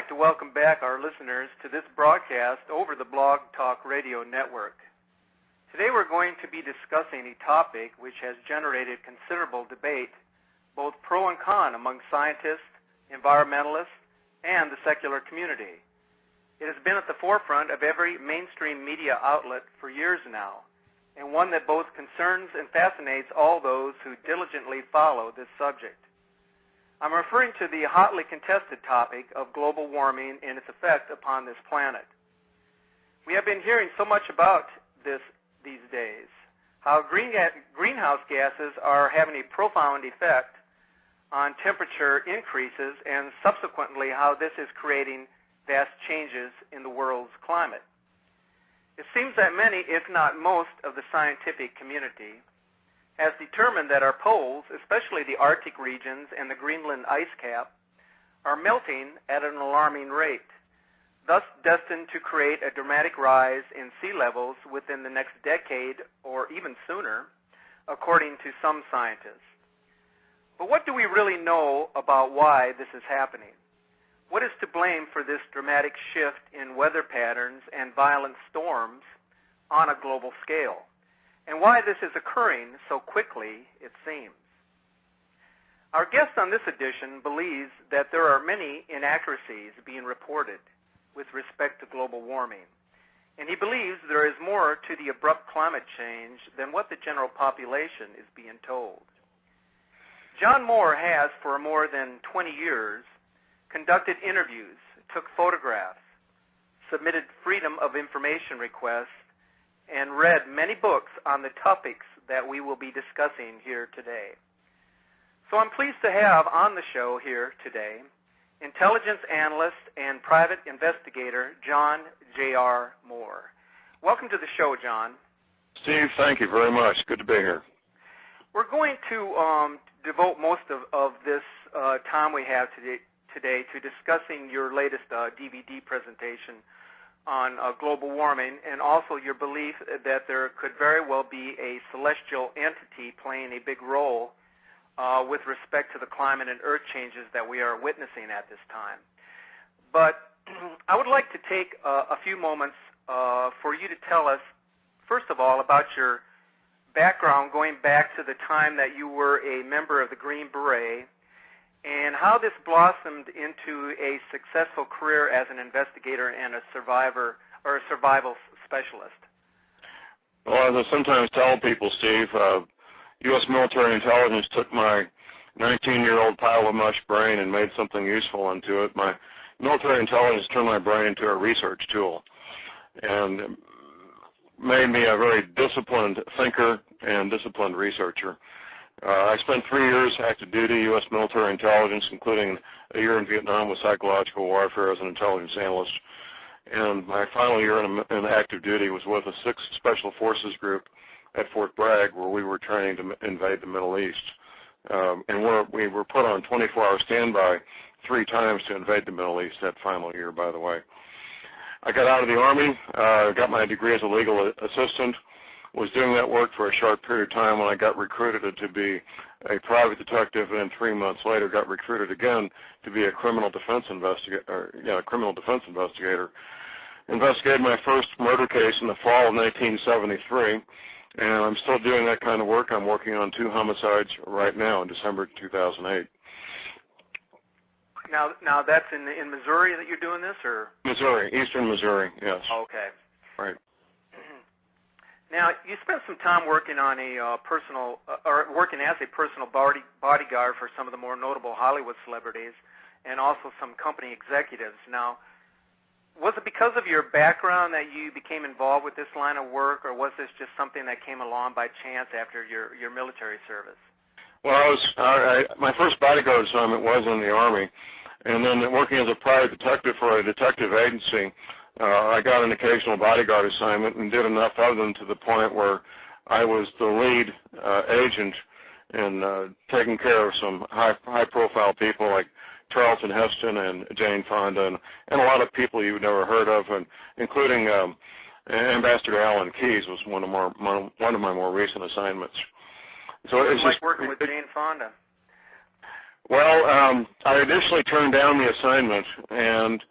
like to welcome back our listeners to this broadcast over the Blog Talk Radio Network. Today we're going to be discussing a topic which has generated considerable debate, both pro and con, among scientists, environmentalists, and the secular community. It has been at the forefront of every mainstream media outlet for years now, and one that both concerns and fascinates all those who diligently follow this subject. I'm referring to the hotly contested topic of global warming and its effect upon this planet. We have been hearing so much about this these days, how greenhouse gases are having a profound effect on temperature increases, and subsequently how this is creating vast changes in the world's climate. It seems that many, if not most, of the scientific community has determined that our poles, especially the Arctic regions and the Greenland ice cap, are melting at an alarming rate, thus destined to create a dramatic rise in sea levels within the next decade or even sooner, according to some scientists. But what do we really know about why this is happening? What is to blame for this dramatic shift in weather patterns and violent storms on a global scale? And why this is occurring so quickly, it seems. Our guest on this edition believes that there are many inaccuracies being reported with respect to global warming, and he believes there is more to the abrupt climate change than what the general population is being told. John Moore has, for more than 20 years, conducted interviews, took photographs, submitted Freedom of Information requests, and read many books on the topics that we will be discussing here today. So I'm pleased to have on the show here today intelligence analyst and private investigator John J.R. Moore. Welcome to the show, John. Steve, thank you very much. Good to be here. We're going to devote most of this time we have today to discussing your latest DVD presentation on global warming, and also your belief that there could very well be a celestial entity playing a big role with respect to the climate and earth changes that we are witnessing at this time. But I would like to take a few moments for you to tell us, first of all, about your background going back to the time that you were a member of the Green Beret, and how this blossomed into a successful career as an investigator and a survival specialist. Well, as I sometimes tell people, Steve, U.S. military intelligence took my 19-year-old pile of mush brain and made something useful into it. My military intelligence turned my brain into a research tool and made me a very disciplined thinker and disciplined researcher. I spent 3 years active duty U.S. military intelligence, including a year in Vietnam with psychological warfare as an intelligence analyst. And my final year in active duty was with a 6th Special Forces group at Fort Bragg, where we were training to invade the Middle East. And we were put on 24-hour standby 3 times to invade the Middle East that final year, by the way. I got out of the Army, got my degree as a legal assistant, was doing that work for a short period of time when I got recruited to be a private detective, and then 3 months later got recruited again to be a criminal defense investigator. Investigated my first murder case in the fall of 1973, and I'm still doing that kind of work. I'm working on 2 homicides right now in December 2008. Now that's in Missouri that you're doing this, or? Missouri, eastern Missouri, yes. Okay. Right. Now, you spent some time working on working as a personal bodyguard for some of the more notable Hollywood celebrities and also some company executives. Now, was it because of your background that you became involved with this line of work, or was this just something that came along by chance after your military service? Well, my first bodyguard assignment was in the Army, and then working as a private detective for a detective agency, I got an occasional bodyguard assignment and did enough of them to the point where I was the lead agent in taking care of some high-profile people like Charlton Heston and Jane Fonda and a lot of people you've never heard of, and including Ambassador Alan Keyes was one of my more recent assignments. So it was like working with Jane Fonda. Well, I initially turned down the assignment, and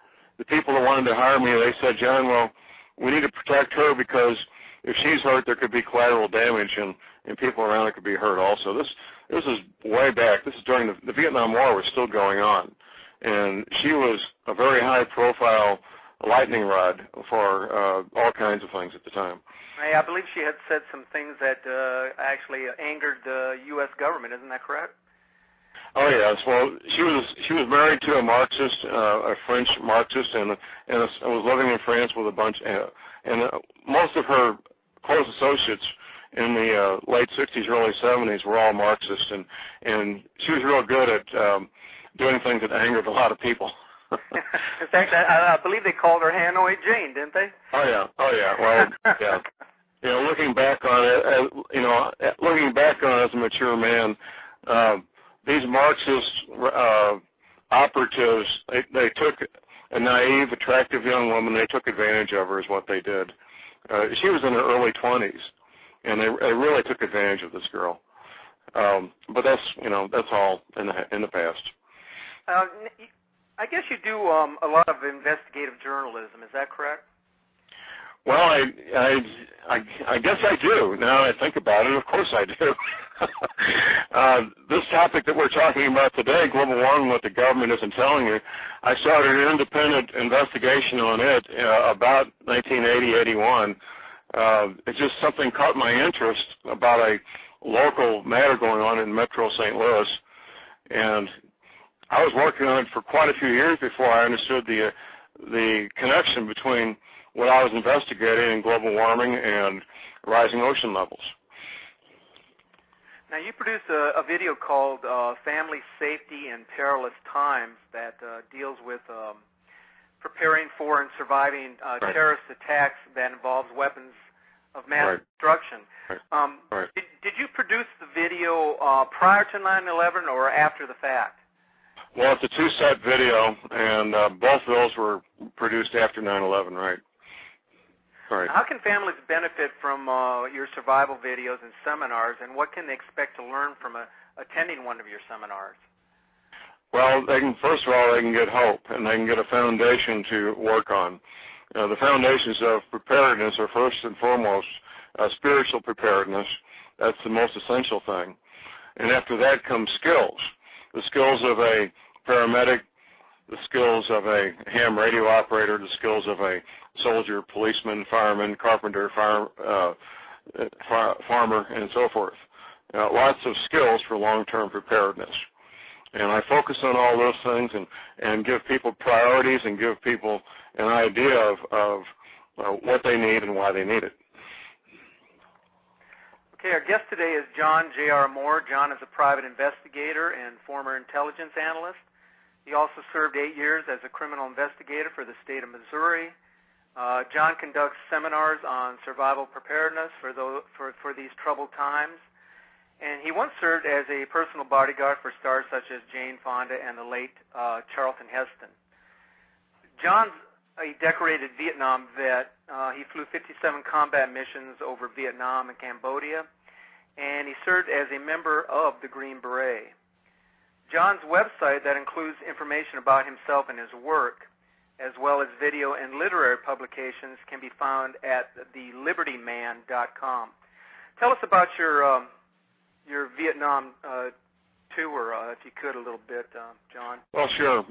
the people that wanted to hire me, they said, John, well, we need to protect her because if she's hurt, there could be collateral damage and people around her could be hurt also. This is way back. This is during the Vietnam War was still going on. And she was a very high-profile lightning rod for all kinds of things at the time. I believe she had said some things that actually angered the U.S. government. Isn't that correct? Oh yes. Well, she was married to a Marxist, a French Marxist, and was living in France with a bunch. And most of her close associates in the late '60s, early '70s were all Marxist, and she was real good at doing things that angered a lot of people. In fact, I believe they called her Hanoi Jane, didn't they? Oh yeah. Well, yeah. You know, looking back on it, as a mature man, these Marxist operatives, they took a naive, attractive young woman. They took advantage of her, is what they did. She was in her early 20s, and they really took advantage of this girl. But that's all in the past. I guess you do a lot of investigative journalism. Is that correct? Well, I guess I do. Now I think about it, of course I do. This topic that we're talking about today, global warming, what the government isn't telling you, I started an independent investigation on it about 1980-81. It's just something caught my interest about a local matter going on in Metro St. Louis, and I was working on it for quite a few years before I understood the connection between what I was investigating in global warming and rising ocean levels. Now, you produced a video called Family Safety in Perilous Times that deals with preparing for and surviving terrorist attacks that involves weapons of mass destruction. Did you produce the video prior to 9/11 or after the fact? Well, it's a two-set video, and both of those were produced after 9/11, right? Right. How can families benefit from your survival videos and seminars, and what can they expect to learn from attending one of your seminars? Well, first of all, they can get hope, and they can get a foundation to work on. The foundations of preparedness are first and foremost spiritual preparedness. That's the most essential thing. And after that comes skills. The skills of a paramedic, the skills of a ham radio operator, the skills of a soldier, policeman, fireman, carpenter, farmer, and so forth. Lots of skills for long-term preparedness. And I focus on all those things and give people priorities and give people an idea of what they need and why they need it. Okay, our guest today is John J.R. Moore. John is a private investigator and former intelligence analyst. He also served 8 years as a criminal investigator for the state of Missouri. John conducts seminars on survival preparedness for these troubled times. And he once served as a personal bodyguard for stars such as Jane Fonda and the late Charlton Heston. John's a decorated Vietnam vet. He flew 57 combat missions over Vietnam and Cambodia, and he served as a member of the Green Beret. John's website that includes information about himself and his work, as well as video and literary publications, can be found at thelibertyman.com. Tell us about your Vietnam tour, if you could, a little bit, John. Well, sure.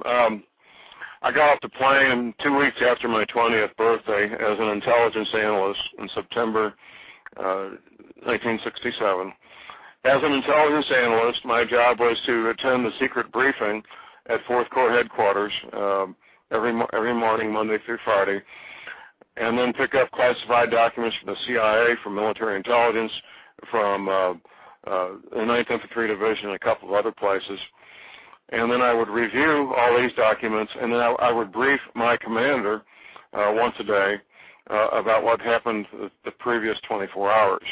I got off the plane 2 weeks after my 20th birthday as an intelligence analyst in September 1967. As an intelligence analyst, my job was to attend the secret briefing at 4th Corps headquarters every morning, Monday through Friday, and then pick up classified documents from the CIA, from military intelligence, from the 9th Infantry Division, and a couple of other places. And then I would review all these documents, and then I would brief my commander once a day about what happened the previous 24 hours.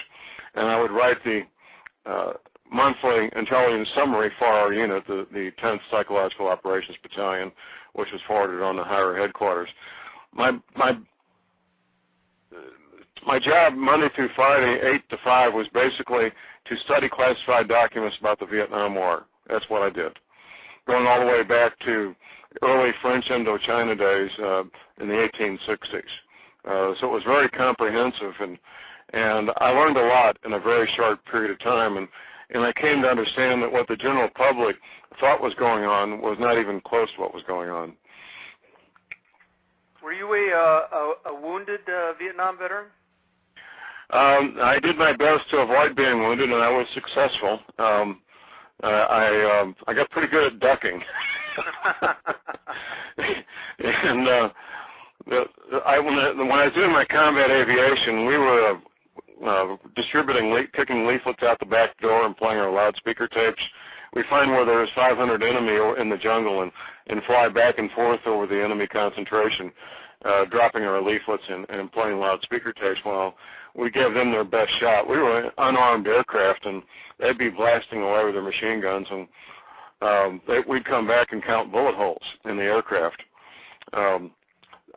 And I would write the monthly intelligence summary for our unit, the 10th Psychological Operations Battalion, which was forwarded on to higher headquarters. My job Monday through Friday, 8 to 5, was basically to study classified documents about the Vietnam War. That's what I did. going all the way back to early French Indochina days in the 1860s. So it was very comprehensive, and I learned a lot in a very short period of time, and I came to understand that what the general public thought was going on was not even close to what was going on. Were you a wounded Vietnam veteran? I did my best to avoid being wounded, and I was successful. I got pretty good at ducking. And when I was doing my combat aviation, we were kicking leaflets out the back door and playing our loudspeaker tapes. We find where there's 500 enemy in the jungle and fly back and forth over the enemy concentration, dropping our leaflets and playing loudspeaker tapes while we gave them their best shot. We were an unarmed aircraft, and they'd be blasting away with their machine guns, and we'd come back and count bullet holes in the aircraft. I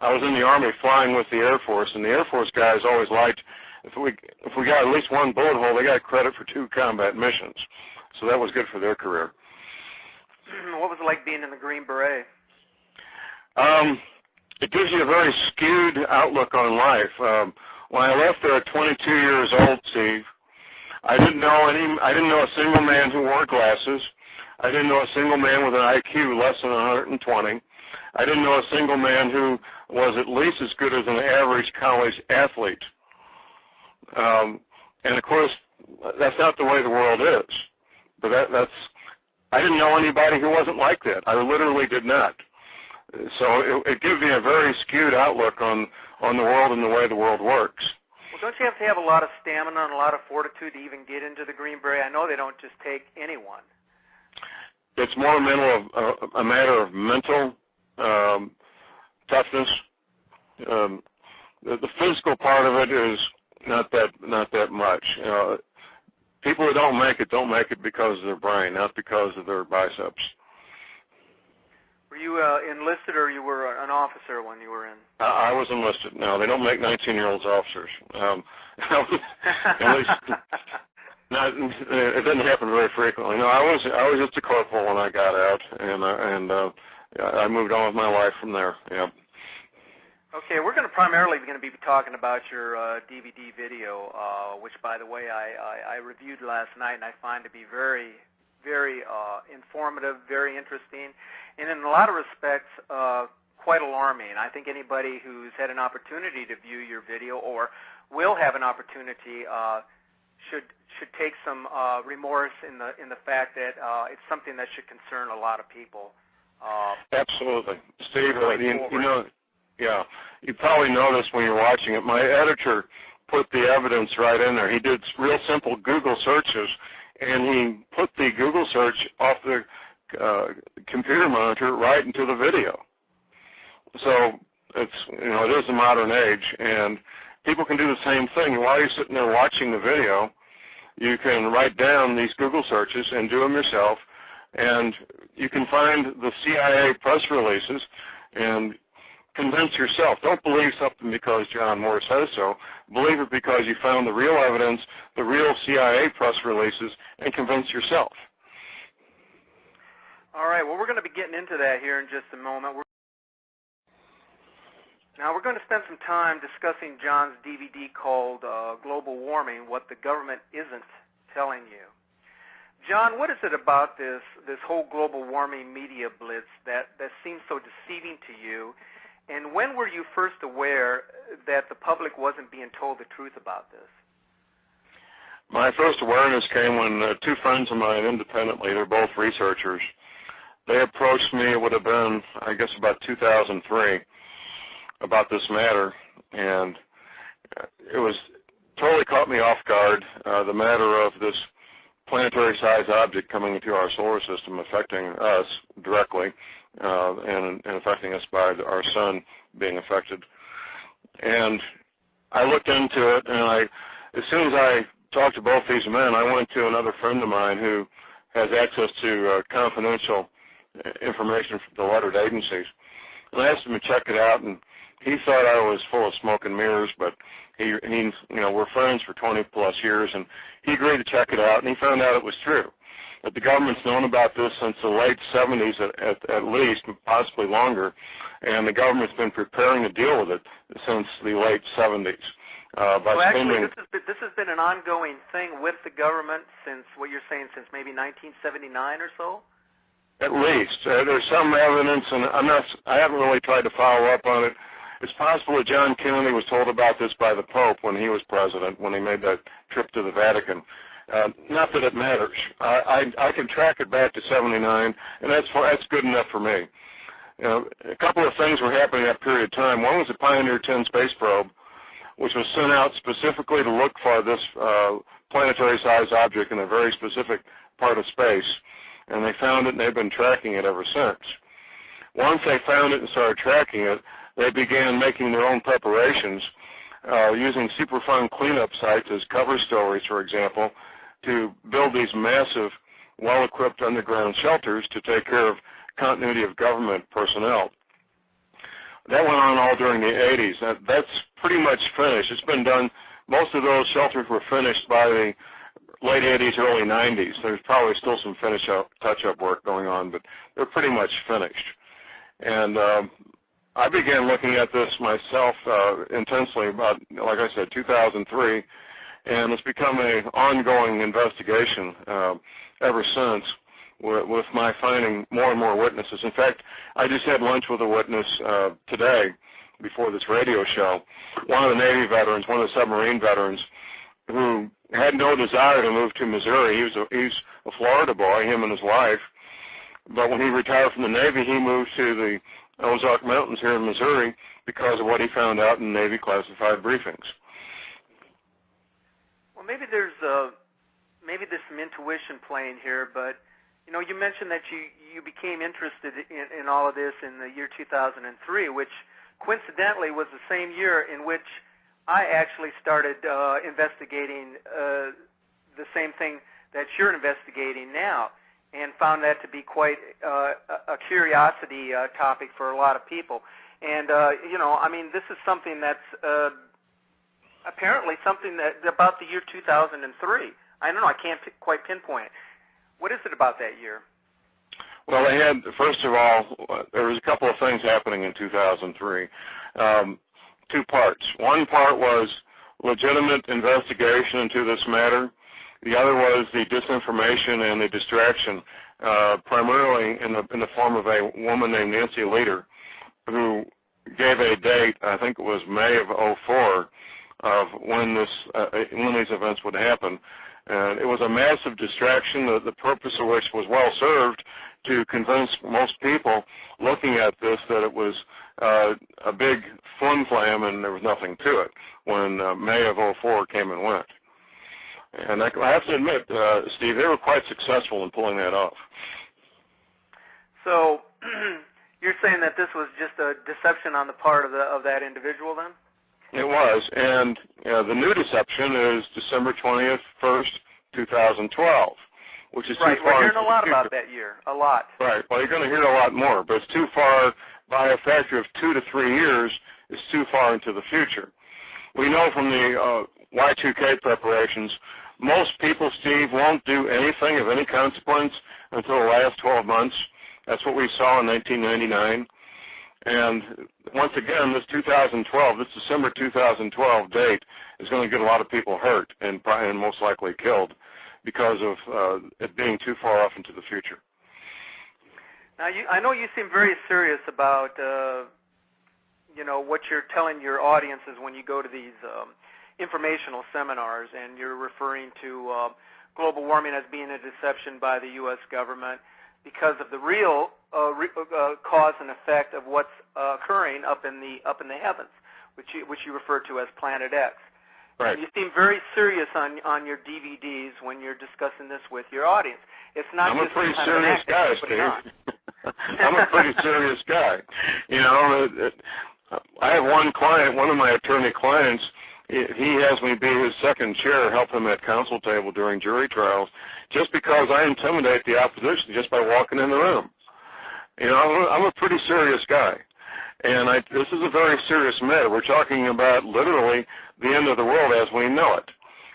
was in the Army flying with the Air Force, and the Air Force guys always liked, if we got at least one bullet hole, they got credit for 2 combat missions. So that was good for their career. What was it like being in the Green Beret? It gives you a very skewed outlook on life. When I left there at 22 years old, Steve, I didn't know a single man who wore glasses. I didn't know a single man with an IQ less than 120. I didn't know a single man who was at least as good as an average college athlete. And of course, that's not the way the world is. But I didn't know anybody who wasn't like that. I literally did not. So it gives me a very skewed outlook on the world and the way the world works. Well, don't you have to have a lot of stamina and a lot of fortitude to even get into the Green Beret? I know they don't just take anyone. It's more a matter of mental toughness. The physical part of it is not that much. People who don't make it because of their brain, not because of their biceps. Were you enlisted, or you were an officer when you were in? I was enlisted. No, they don't make 19-year-olds officers. At least, it didn't happen very frequently. No, I was just a corporal when I got out, and I moved on with my life from there. Yeah. Okay, we're primarily going to be talking about your DVD video, which, by the way, I reviewed last night, and I find to be very, very informative, very interesting, and in a lot of respects, quite alarming. I think anybody who's had an opportunity to view your video or will have an opportunity should take some remorse in the fact that it's something that should concern a lot of people. Absolutely, Steve. Yeah, you probably noticed when you're watching it, my editor put the evidence right in there. He did real simple Google searches, and he put the Google search off the computer monitor right into the video. So it is a modern age, and people can do the same thing. While you're sitting there watching the video, you can write down these Google searches and do them yourself, and you can find the CIA press releases and convince yourself. Don't believe something because John Moore says so. Believe it because you found the real evidence, the real CIA press releases, and convince yourself. All right. Well, we're going to be getting into that here in just a moment. Now, we're going to spend some time discussing John's DVD called Global Warming, What the Government Isn't Telling You. John, what is it about this whole global warming media blitz that seems so deceiving to you? And when were you first aware that the public wasn't being told the truth about this? My first awareness came when 2 friends of mine independently, they're both researchers, they approached me, it would have been, I guess, about 2003, about this matter, and it was totally caught me off guard, the matter of this planetary-sized object coming into our solar system affecting us directly, and affecting us by our sun being affected. And I looked into it, and as soon as I talked to both these men, I went to another friend of mine who has access to confidential information from the lettered agencies, and I asked him to check it out, and he thought I was full of smoke and mirrors, but we're friends for 20 plus years, and he agreed to check it out, and he found out it was true. that the government's known about this since the late 70s at least, possibly longer, and the government's been preparing to deal with it since the late 70s. Actually, this has been an ongoing thing with the government since, what you're saying, since maybe 1979 or so? At least. There's some evidence, and I haven't really tried to follow up on it. It's possible that John Kennedy was told about this by the Pope when he was president, when he made that trip to the Vatican. Not that it matters. I can track it back to 79, and that's good enough for me. You know, a couple of things were happening at that period of time. One was the Pioneer 10 space probe, which was sent out specifically to look for this planetary-sized object in a very specific part of space, and they found it, and they've been tracking it ever since. Once they found it and started tracking it, they began making their own preparations, using Superfund cleanup sites as cover stories, for example, to build these massive, well-equipped underground shelters to take care of continuity of government personnel. That went on all during the 80s. That's pretty much finished. It's been done. Most of those shelters were finished by the late 80s, early 90s. There's probably still some touch-up work going on, but they're pretty much finished. And I began looking at this myself intensely about, like I said, 2003, and it's become an ongoing investigation ever since, with my finding more and more witnesses. In fact, I just had lunch with a witness today before this radio show, one of the Navy veterans, one of the submarine veterans, who had no desire to move to Missouri. He's a Florida boy, him and his wife, but when he retired from the Navy, he moved to the Ozark Mountains here in Missouri because of what he found out in Navy classified briefings. Well, maybe there's some intuition playing here, but you know, you mentioned that you became interested in all of this in the year 2003, which coincidentally was the same year in which I actually started investigating the same thing that you're investigating now, and found that to be quite a curiosity topic for a lot of people. And, you know, I mean, this is something that's apparently something that about the year 2003. I don't know, I can't quite pinpoint it. What is it about that year? Well, they had, first of all, there was a couple of things happening in 2003. Two parts. One part was legitimate investigation into this matter. The other was the disinformation and the distraction, primarily in the form of a woman named Nancy Leader, who gave a date, I think it was May of 2004, of when these events would happen. And it was a massive distraction, the purpose of which was well served to convince most people looking at this that it was a big flim-flam and there was nothing to it when May of 2004 came and went. And I have to admit, Steve, they were quite successful in pulling that off. So you're saying that this was just a deception on the part of that individual then? It was, and the new deception is December 20th, 1st, 2012, which is right. Too far. We're hearing a lot about that year, a lot. Right. Well, you're going to hear a lot more, but it's too far by a factor of 2 to 3 years. It's too far into the future. We know from the Y2K preparations, most people, Steve, won't do anything of any consequence until the last 12 months. That's what we saw in 1999. And once again, this December 2012 date is going to get a lot of people hurt and most likely killed because of it being too far off into the future. Now, I know you seem very serious about, you know, what you're telling your audiences when you go to these informational seminars, and you're referring to global warming as being a deception by the U.S. government because of the real cause and effect of what's occurring up in the heavens, which you refer to as Planet X. Right. You seem very serious on your DVDs when you're discussing this with your audience. It's not I'm just a pretty kind serious of an act guy, Steve. I'm a pretty serious guy. You know, I have one client, one of my attorney clients. He has me be his second chair, help him at counsel table during jury trials, just because I intimidate the opposition just by walking in the room. You know, I'm a pretty serious guy, and this is a very serious matter. We're talking about literally the end of the world as we know it.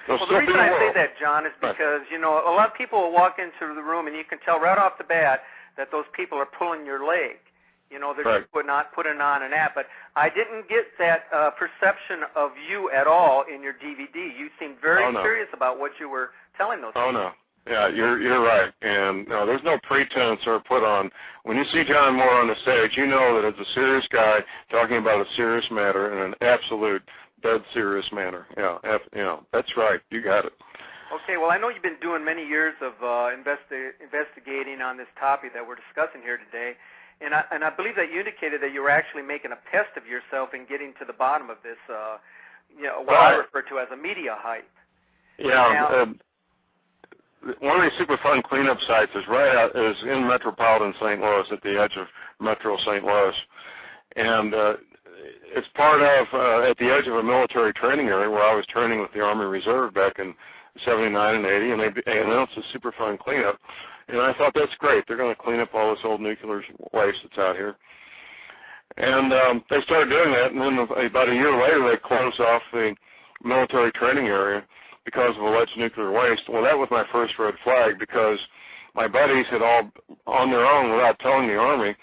Well, the reason I say that, John, is because, you know, a lot of people will walk into the room and you can tell right off the bat that those people are pulling your leg. You know, they're just putting on an act. But I didn't get that perception of you at all in your DVD. You seemed very serious about what you were telling those people. Oh, no. Yeah, you're right. And no, there's no pretense or put on. When you see John Moore on the stage, you know that it's a serious guy talking about a serious matter in an absolute dead serious manner. Yeah, you know, that's right. You got it. Okay, well, I know you've been doing many years of investigating on this topic that we're discussing here today, and I believe that you indicated that you were actually making a test of yourself and getting to the bottom of this, you know, what I refer to as a media hype. Yeah. One of these Superfund cleanup sites is in metropolitan St. Louis, at the edge of Metro St. Louis, and it's part of at the edge of a military training area where I was training with the Army Reserve back in '79 and '80, and they announced a Superfund cleanup, and I thought that's great. They're going to clean up all this old nuclear waste that's out here, and they started doing that, and then about a year later they closed off the military training area because of alleged nuclear waste. Well, that was my first red flag, because my buddies had all, on their own, without telling the Army,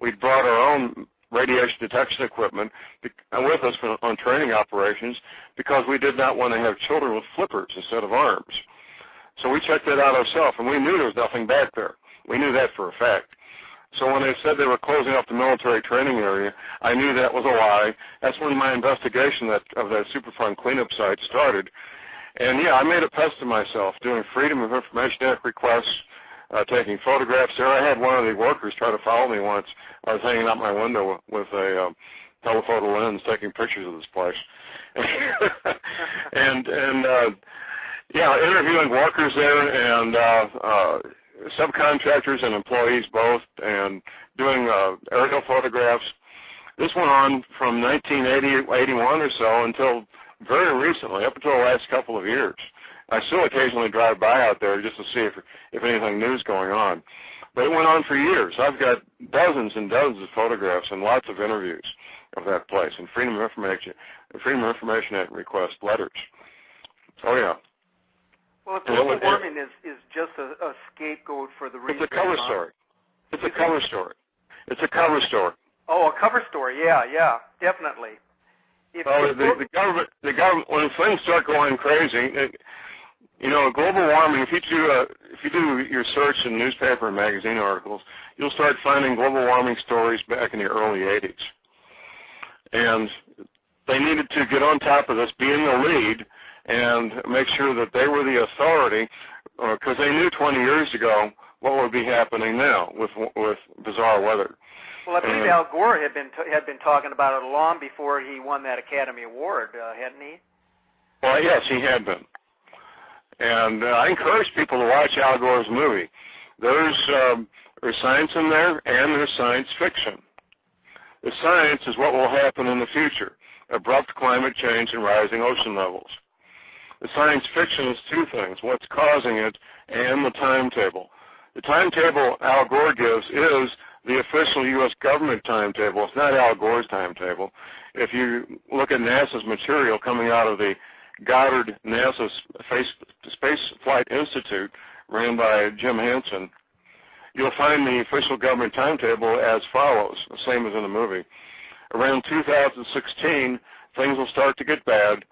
we'd brought our own radiation detection equipment with us on training operations because we did not want to have children with flippers instead of arms. So we checked that out ourselves, and we knew there was nothing back there. We knew that for a fact. So when they said they were closing up the military training area, I knew that was a lie. That's when my investigation of that Superfund cleanup site started. And, yeah, I made a pest of myself doing Freedom of Information Act requests, taking photographs there. I had one of the workers try to follow me once. I was hanging out my window with a telephoto lens taking pictures of this place. and interviewing workers there and subcontractors and employees both, and doing aerial photographs. This went on from 1980, 81 or so until very recently, up until the last couple of years. I still occasionally drive by out there just to see if anything new is going on. But it went on for years. I've got dozens and dozens of photographs and lots of interviews of that place, and Freedom of Information Act request letters. Oh, yeah. Well, if global warming is just a scapegoat for the reason. It's a cover story. It's a cover story. It's a cover story. Oh, a cover story. Yeah, definitely. The government, when things start going crazy, you know, global warming. If you do your search in newspaper and magazine articles, you'll start finding global warming stories back in the early '80s, and they needed to get on top of this, be in the lead, and make sure that they were the authority, because they knew 20 years ago what would be happening now with bizarre weather. Well, I believe Al Gore had been talking about it long before he won that Academy Award, hadn't he? Well, yes, he had been. And I encourage people to watch Al Gore's movie. There's science in there, and there's science fiction. The science is what will happen in the future: abrupt climate change and rising ocean levels. The science fiction is two things: what's causing it and the timetable. The timetable Al Gore gives is the official U.S. government timetable. It's not Al Gore's timetable. If you look at NASA's material coming out of the Goddard NASA Space Flight Institute, ran by Jim Hansen, you'll find the official government timetable as follows, the same as in the movie. Around 2016, things will start to get bad: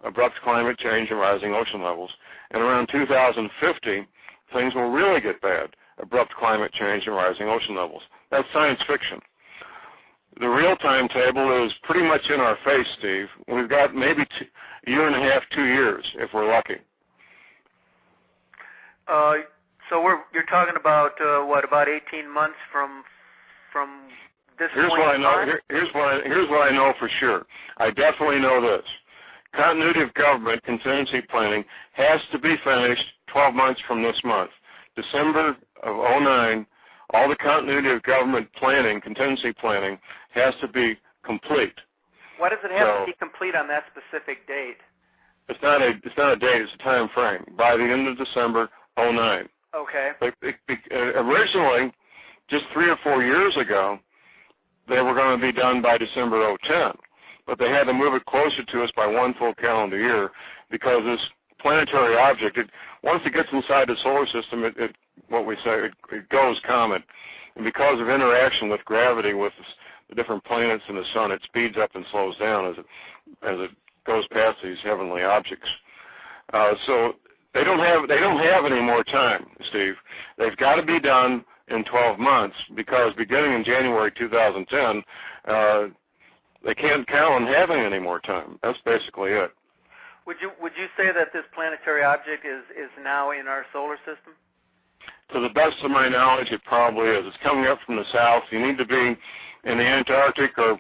abrupt climate change and rising ocean levels. And around 2050, things will really get bad: abrupt climate change and rising ocean levels. That's science fiction. The real timetable is pretty much in our face, Steve. We've got maybe a year and a half, 2 years, if we're lucky. So you're talking about about 18 months from this Here's point what I know. on? Here's what I know for sure. I definitely know this: continuity of government contingency planning has to be finished 12 months from this month. December of 2009, all the continuity of government planning, contingency planning, has to be complete. Why does it have to be complete on that specific date? It's not a date, it's a time frame. By the end of December 2009. Okay. Originally, just 3 or 4 years ago, they were going to be done by December 2010. But they had to move it closer to us by 1 full calendar year because this planetary object, once it gets inside the solar system, it goes comet. And because of interaction with gravity with the different planets and the sun, it speeds up and slows down as it goes past these heavenly objects. So they don't have any more time, Steve. They've got to be done in 12 months because beginning in January 2010, they can't count on having any more time. That's basically it. Would you say that this planetary object is now in our solar system? To the best of my knowledge, it probably is. It's coming up from the south. You need to be in the Antarctic or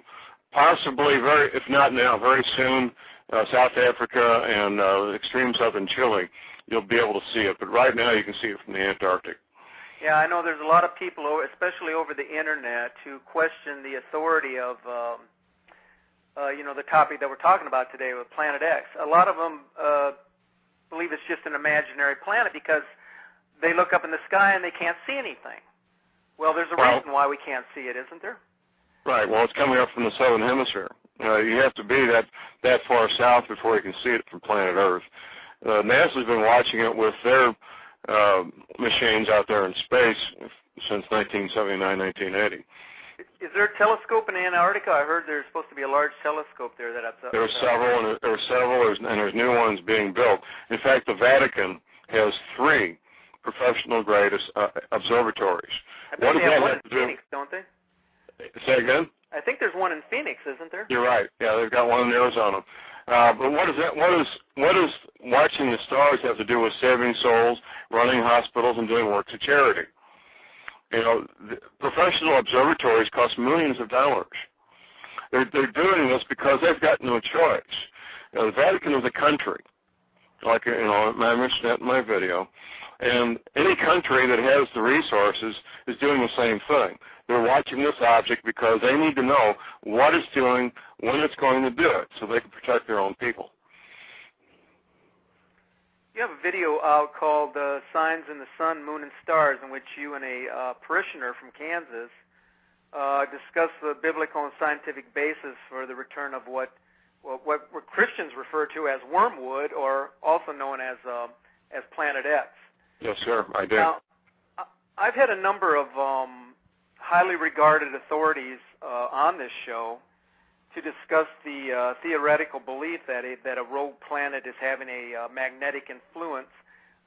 possibly, if not now, very soon, South Africa and extreme southern Chile. You'll be able to see it. But right now you can see it from the Antarctic. Yeah, I know there's a lot of people, especially over the Internet, who question the authority of the topic that we're talking about today with Planet X. A lot of them believe it's just an imaginary planet because they look up in the sky and they can't see anything. Well, there's a reason why we can't see it, isn't there? Right. Well, it's coming up from the southern hemisphere. You have to be that far south before you can see it from planet Earth. NASA's been watching it with their machines out there in space since 1979, 1980. Is there a telescope in Antarctica? I heard there's supposed to be a large telescope there. There are several, and there's new ones being built. In fact, the Vatican has 3 professional-grade observatories. I bet they have one in Phoenix, don't they? Say again? I think there's one in Phoenix, isn't there? You're right. Yeah, they've got one in Arizona. But what does watching the stars have to do with saving souls, running hospitals, and doing works of charity? The professional observatories cost millions of dollars. They're doing this because they've got no choice. The Vatican is a country, like I mentioned that in my video, and any country that has the resources is doing the same thing. They're watching this object because they need to know what it's doing, when it's going to do it, so they can protect their own people. You have a video out called Signs in the Sun, Moon, and Stars, in which you and a parishioner from Kansas discuss the biblical and scientific basis for the return of what Christians refer to as wormwood, or also known as Planet X. Yes, sir, I do. Now, I've had a number of highly regarded authorities on this show to discuss the theoretical belief that a rogue planet is having a magnetic influence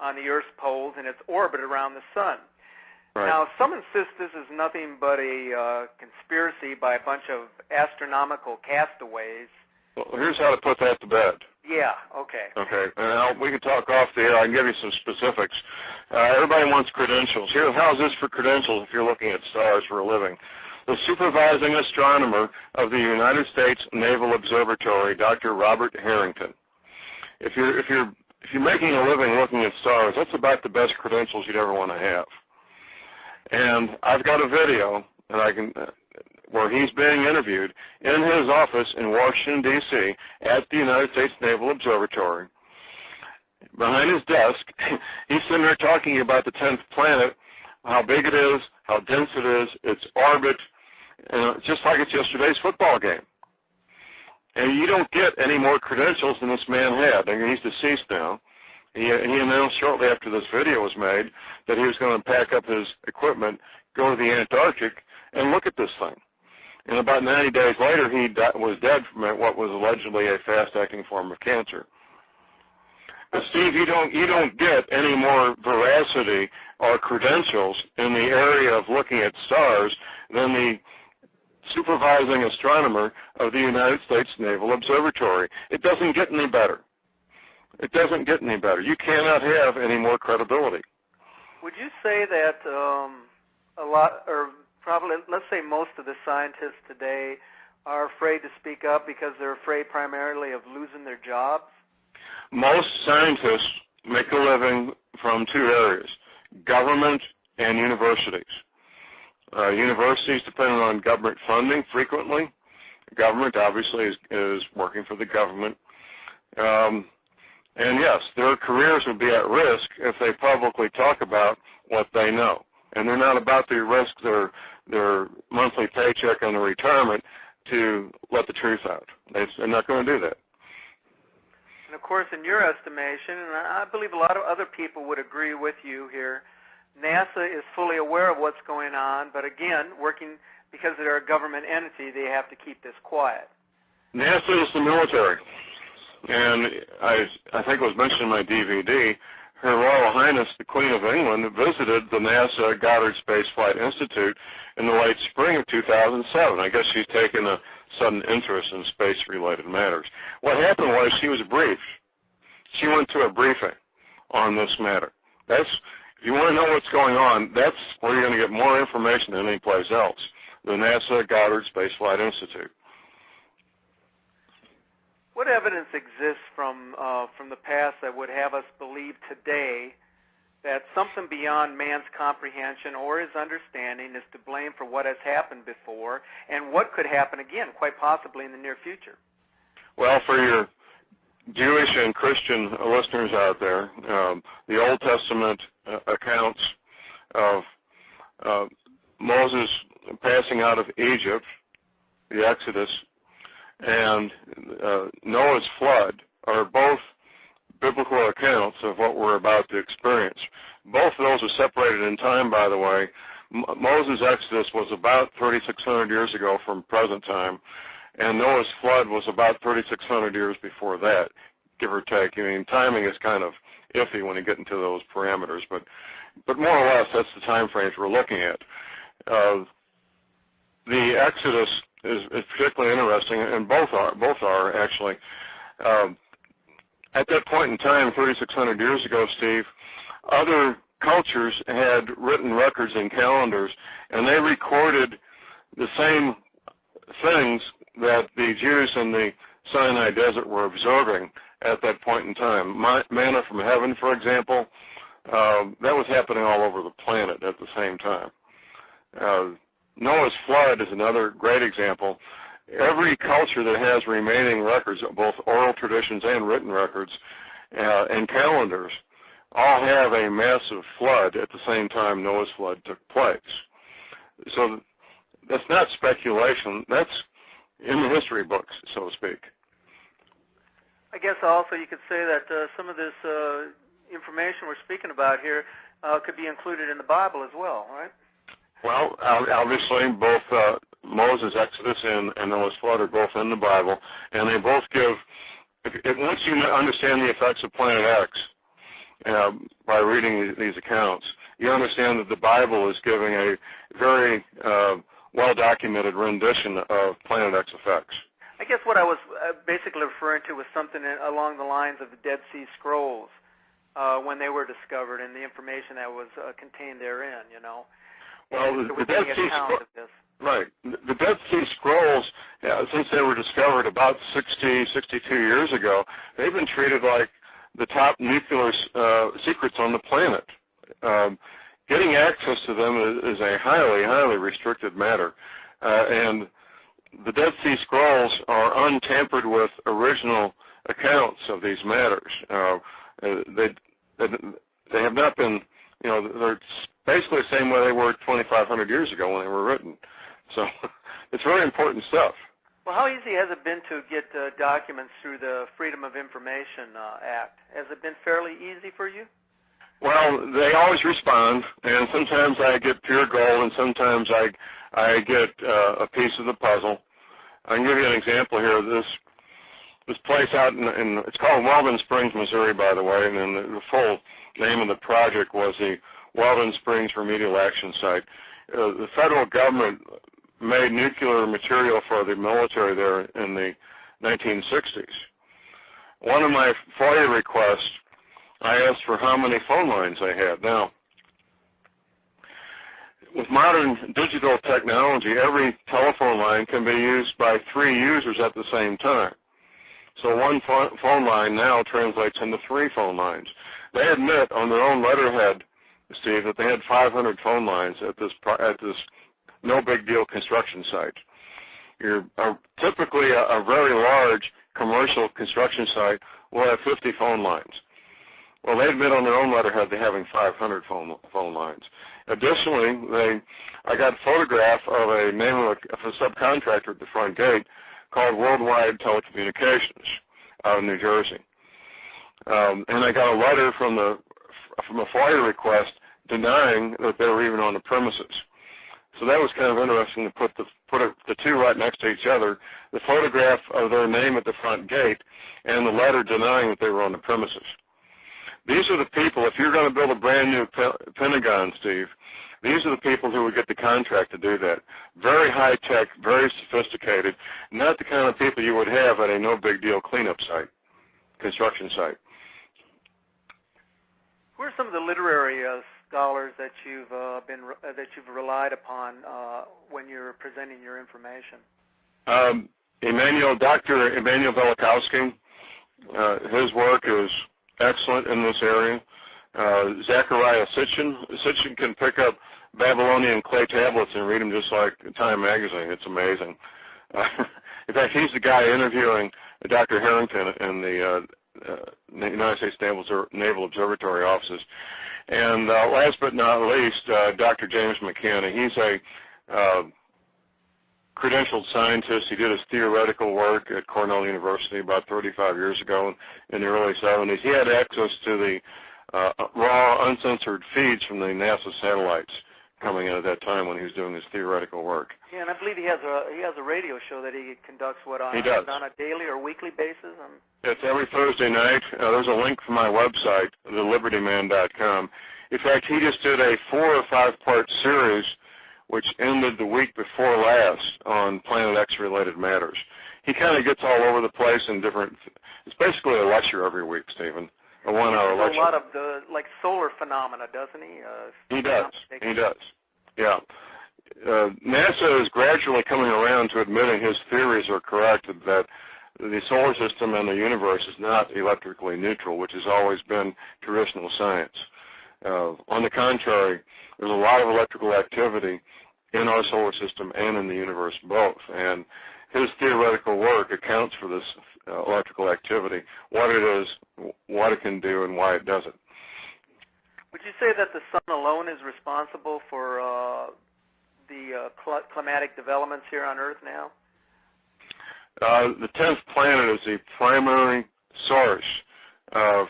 on the Earth's poles in its orbit around the sun. Right. Now, some insist this is nothing but a conspiracy by a bunch of astronomical castaways. Well, here's how to put that to bed. Yeah, okay. Okay, and we can talk off the air. I can give you some specifics. Everybody wants credentials. Here, how's this for credentials if you're looking at stars for a living? The supervising astronomer of the United States Naval Observatory, Dr. Robert Harrington. If you're making a living looking at stars, that's about the best credentials you'd ever want to have. And I've got a video that where he's being interviewed in his office in Washington, D.C. at the United States Naval Observatory. Behind his desk, he's sitting there talking about the 10th planet, how big it is, how dense it is, its orbit, just like it's yesterday's football game. And you don't get any more credentials than this man had. I mean, he's deceased now. He announced shortly after this video was made that he was going to pack up his equipment, go to the Antarctic, and look at this thing. And about 90 days later, he was dead from what was allegedly a fast-acting form of cancer. But Steve, you don't get any more veracity or credentials in the area of looking at stars than the supervising astronomer of the United States Naval Observatory. It doesn't get any better. It doesn't get any better. You cannot have any more credibility. Would you say that a lot, or probably, let's say most of the scientists today are afraid to speak up because they're afraid primarily of losing their jobs? Most scientists make a living from 2 areas, government and universities. Universities depend on government funding frequently. The government obviously is working for the government. And yes, their careers would be at risk if they publicly talk about what they know. And they're not about to risk their monthly paycheck and their retirement to let the truth out. They're not going to do that. And, of course, in your estimation, and I believe a lot of other people would agree with you here, NASA is fully aware of what's going on, but, again, working because they're a government entity, they have to keep this quiet. NASA is the military. And I think it was mentioned in my DVD, Her Royal Highness, the Queen of England, visited the NASA Goddard Space Flight Institute in the late spring of 2007. I guess she's taken a sudden interest in space-related matters. What happened was she was briefed. She went to a briefing on this matter. If you want to know what's going on, that's where you're going to get more information than any place else, the NASA Goddard Space Flight Institute. What evidence exists from the past that would have us believe today that something beyond man's comprehension or his understanding is to blame for what has happened before and what could happen again, quite possibly in the near future? Well, for your Jewish and Christian listeners out there, the Old Testament accounts of Moses passing out of Egypt, the Exodus, and Noah's flood are both biblical accounts of what we're about to experience. Both of those are separated in time, by the way. Moses' Exodus was about 3,600 years ago from present time, and Noah's flood was about 3,600 years before that, give or take. I mean, timing is kind of iffy when you get into those parameters, but more or less that's the time frames we're looking at. The Exodus is particularly interesting, and both are actually. At that point in time, 3,600 years ago, Steve, other cultures had written records and calendars, and they recorded the same things that the Jews in the Sinai Desert were observing at that point in time. Manna from heaven, for example, that was happening all over the planet at the same time. Noah's flood is another great example. Every culture that has remaining records, both oral traditions and written records, and calendars, all have a massive flood at the same time Noah's flood took place. So that's not speculation. That's in the history books, so to speak. I guess also you could say that some of this information we're speaking about here could be included in the Bible as well, right? Well, obviously, both Moses' Exodus and Noah's flood are both in the Bible, and they both give, once you understand the effects of Planet X by reading these accounts, you understand that the Bible is giving a very well-documented rendition of Planet X effects. I guess what I was basically referring to was something along the lines of the Dead Sea Scrolls when they were discovered and the information that was contained therein, you know. Well, the Dead Sea Scrolls, right. The Dead Sea Scrolls, since they were discovered about 62 years ago, they've been treated like the top nuclear secrets on the planet. Getting access to them is a highly, highly restricted matter. And the Dead Sea Scrolls are untampered with original accounts of these matters. They have not been, you know, they're basically the same way they were 2,500 years ago when they were written. So it's very important stuff. Well, how easy has it been to get documents through the Freedom of Information Act? Has it been fairly easy for you? Well, they always respond, and sometimes I get pure gold, and sometimes I get a piece of the puzzle. I can give you an example here. This place out in it's called Weldon Springs, Missouri, by the way, and then the full name of the project was the Weldon Springs Remedial Action Site. The federal government made nuclear material for the military there in the 1960s. One of my FOIA requests, I asked for how many phone lines they had. Now, with modern digital technology, every telephone line can be used by 3 users at the same time. So one phone line now translates into 3 phone lines. They admit on their own letterhead, Steve, that they had 500 phone lines at this no big deal construction site. Typically a very large commercial construction site will have 50 phone lines. Well, they admit on their own letterhead they're having 500 phone lines. Additionally, I got a photograph of a name of a subcontractor at the front gate called Worldwide Telecommunications out of New Jersey. And I got a letter from a FOIA request denying that they were even on the premises. So that was kind of interesting to put the two right next to each other, the photograph of their name at the front gate and the letter denying that they were on the premises. These are the people, if you're going to build a brand new Pentagon, Steve, these are the people who would get the contract to do that. Very high-tech, very sophisticated, not the kind of people you would have at a no-big-deal cleanup site, construction site. Who are some of the literary scholars that you've relied upon when you're presenting your information? Dr. Emanuel Velikowski, his work is excellent in this area. Zachariah Sitchin can pick up Babylonian clay tablets and read them just like Time magazine. It's amazing. In fact, he's the guy interviewing Dr. Harrington in the United States Naval Observatory offices. And last but not least, Dr. James McKenna. He's a credentialed scientist. He did his theoretical work at Cornell University about 35 years ago in the early 70s. He had access to the raw, uncensored feeds from the NASA satellites coming in at that time when he was doing his theoretical work. Yeah, and I believe he has a radio show that he conducts on a daily or weekly basis. It's every Thursday night. There's a link from my website, thelibertyman.com. In fact, he just did a 4 or 5 part series which ended the week before last on Planet X related matters. He kind of gets all over the place in different. It's basically a lecture every week, Stephen. A 1 hour lecture. A lot of the solar phenomena, doesn't he? He does. Yeah. NASA is gradually coming around to admitting his theories are correct, that the solar system and the universe is not electrically neutral, which has always been traditional science. On the contrary, there's a lot of electrical activity in our solar system and in the universe both. And his theoretical work accounts for this electrical activity, what it is, what it can do, and why it does it. Would you say that the sun alone is responsible for the climatic developments here on Earth now? The 10th planet is the primary source of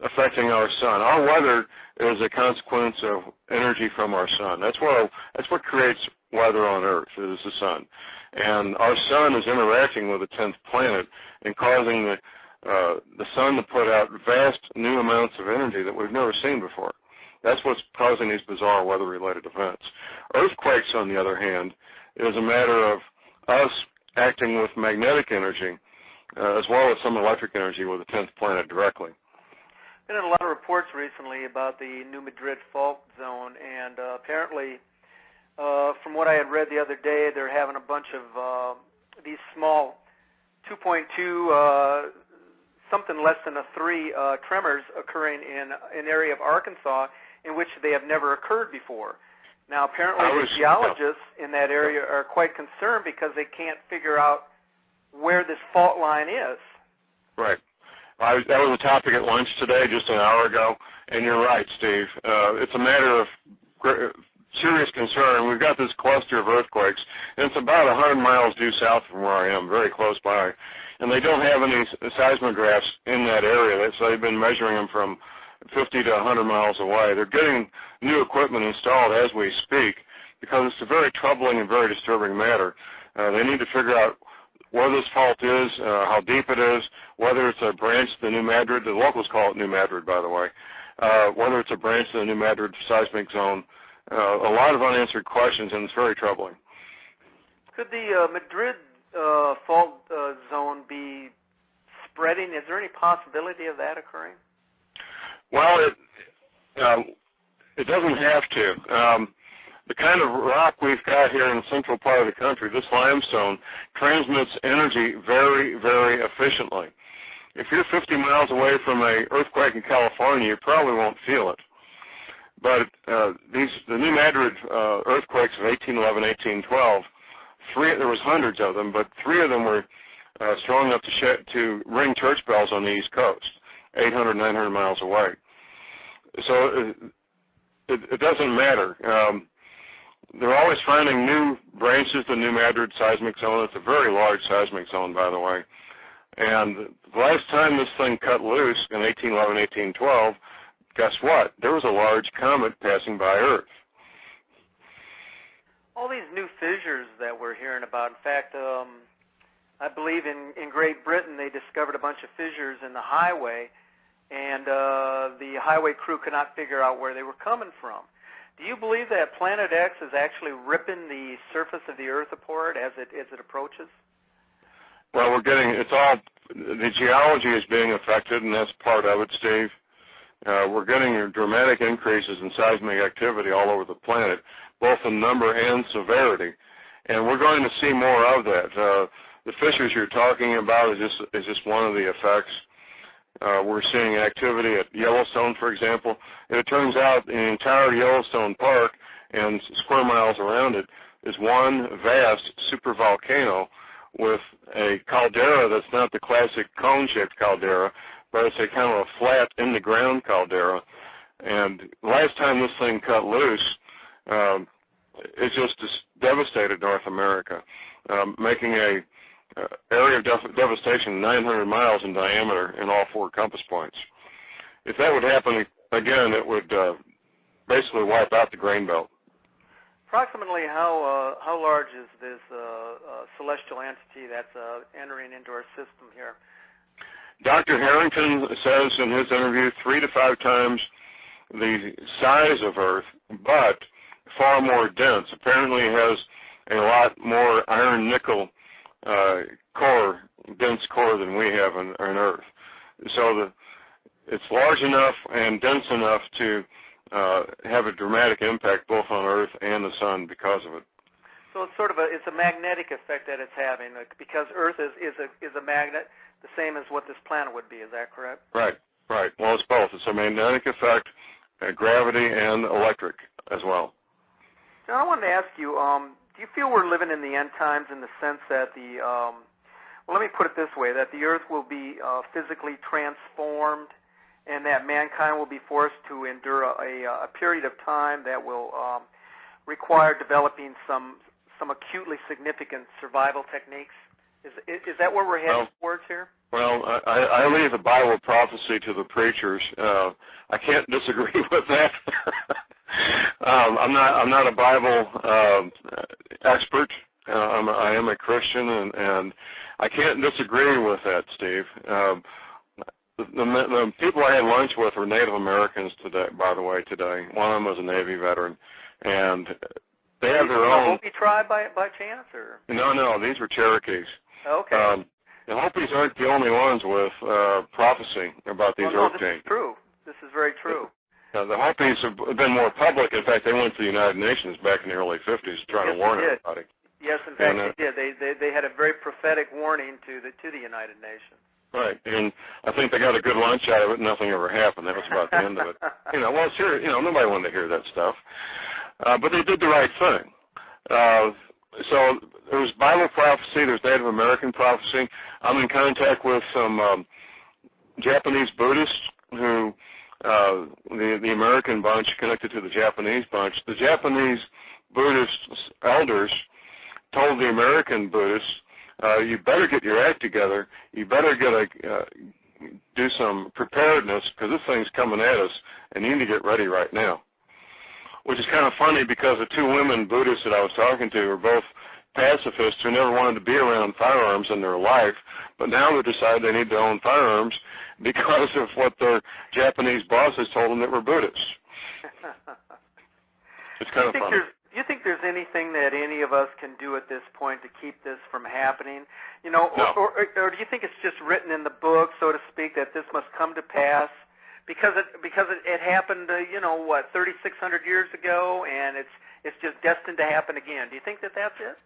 affecting our sun. Our weather is a consequence of energy from our sun. That's what creates weather on Earth, is the sun. And our sun is interacting with the 10th planet and causing the sun to put out vast new amounts of energy that we've never seen before. That's what's causing these bizarre weather-related events. Earthquakes, on the other hand, is a matter of us acting with magnetic energy as well as some electric energy with the 10th planet directly. Been in a lot of reports recently about the New Madrid fault zone, and apparently, from what I had read the other day, they're having a bunch of these small 2.2, something less than a 3 tremors occurring in an area of Arkansas in which they have never occurred before. Now, apparently, the geologists in that area are quite concerned because they can't figure out where this fault line is. Right. That was a topic at lunch today, just an hour ago, and you're right, Steve. It's a matter of serious concern. We've got this cluster of earthquakes, and it's about 100 miles due south from where I am, very close by, and they don't have any seismographs in that area, so they've been measuring them from 50 to 100 miles away. They're getting new equipment installed as we speak because it's a very troubling and very disturbing matter. They need to figure out where this fault is, how deep it is, whether it's a branch of the New Madrid, the locals call it New Madrid, by the way, whether it's a branch of the New Madrid seismic zone. A lot of unanswered questions, and it's very troubling. Could the Madrid fault zone be spreading? Is there any possibility of that occurring? Well, it doesn't have to. The kind of rock we've got here in the central part of the country, this limestone, transmits energy very, very efficiently. If you're 50 miles away from an earthquake in California, you probably won't feel it. But the New Madrid earthquakes of 1811, 1812, there was hundreds of them, but 3 of them were strong enough to ring church bells on the East Coast, 800, 900 miles away. So it doesn't matter. They're always finding new branches of the New Madrid seismic zone. It's a very large seismic zone, by the way. And the last time this thing cut loose in 1811, 1812, guess what? There was a large comet passing by Earth. All these new fissures that we're hearing about. In fact, I believe in Great Britain they discovered a bunch of fissures in the highway, and the highway crew could not figure out where they were coming from. Do you believe that Planet X is actually ripping the surface of the Earth apart as it approaches? Well, the geology is being affected, and that's part of it, Steve. We're getting dramatic increases in seismic activity all over the planet, both in number and severity, and we're going to see more of that. The fissures you're talking about is just one of the effects. We're seeing activity at Yellowstone, for example. And it turns out the entire Yellowstone Park and square miles around it is one vast supervolcano with a caldera that's not the classic cone-shaped caldera, but it's a kind of a flat, in-the-ground caldera. And last time this thing cut loose, it just devastated North America, making a area of devastation 900 miles in diameter in all 4 compass points. If that would happen again, it would basically wipe out the grain belt. Approximately how large is this celestial entity that's entering into our system here? Dr. Harrington says in his interview 3 to 5 times the size of Earth, but far more dense. Apparently has a lot more iron-nickel dense core than we have on Earth. So it's large enough and dense enough to have a dramatic impact both on Earth and the Sun because of it. So it's sort of it's a magnetic effect that it's having, because Earth is a magnet, the same as what this planet would be. Is that correct? Right. Well, it's both. It's a magnetic effect, gravity, and electric as well. Now, I wanted to ask you, do you feel we're living in the end times in the sense that let me put it this way, that the Earth will be physically transformed and that mankind will be forced to endure a period of time that will require developing some acutely significant survival techniques? Is that where we're heading towards here? Well, I leave the Bible prophecy to the preachers. I can't disagree with that. I'm not a Bible expert. I am a Christian, and I can't disagree with that, Steve. The people I had lunch with were Native Americans today. By the way, today one of them was a Navy veteran, and they have their own. Hopi tribe by chance, or? No, these were Cherokees. Okay. The Hopis aren't the only ones with prophecy about these earth changes. This is true. This is very true. The Hopis have been more public. In fact, they went to the United Nations back in the early 50s trying to warn everybody. Yes, in fact, they did. They had a very prophetic warning to the United Nations. Right, and I think they got a good lunch out of it. Nothing ever happened. That was about the end of it. Nobody wanted to hear that stuff. But they did the right thing. So there's Bible prophecy. There's Native American prophecy. I'm in contact with some Japanese Buddhists who, the American bunch connected to the Japanese bunch. The Japanese Buddhist elders told the American Buddhists, you better get your act together. You better do some preparedness because this thing's coming at us, and you need to get ready right now. Which is kind of funny because the 2 women Buddhists that I was talking to are both pacifists who never wanted to be around firearms in their life, but now they decide they need to own firearms because of what their Japanese bosses told them that were Buddhists. It's kind of funny. Do you think there's anything that any of us can do at this point to keep this from happening? No. Or do you think it's just written in the book, so to speak, that this must come to pass? Because it happened, 3,600 years ago, and it's just destined to happen again. Do you think that's it?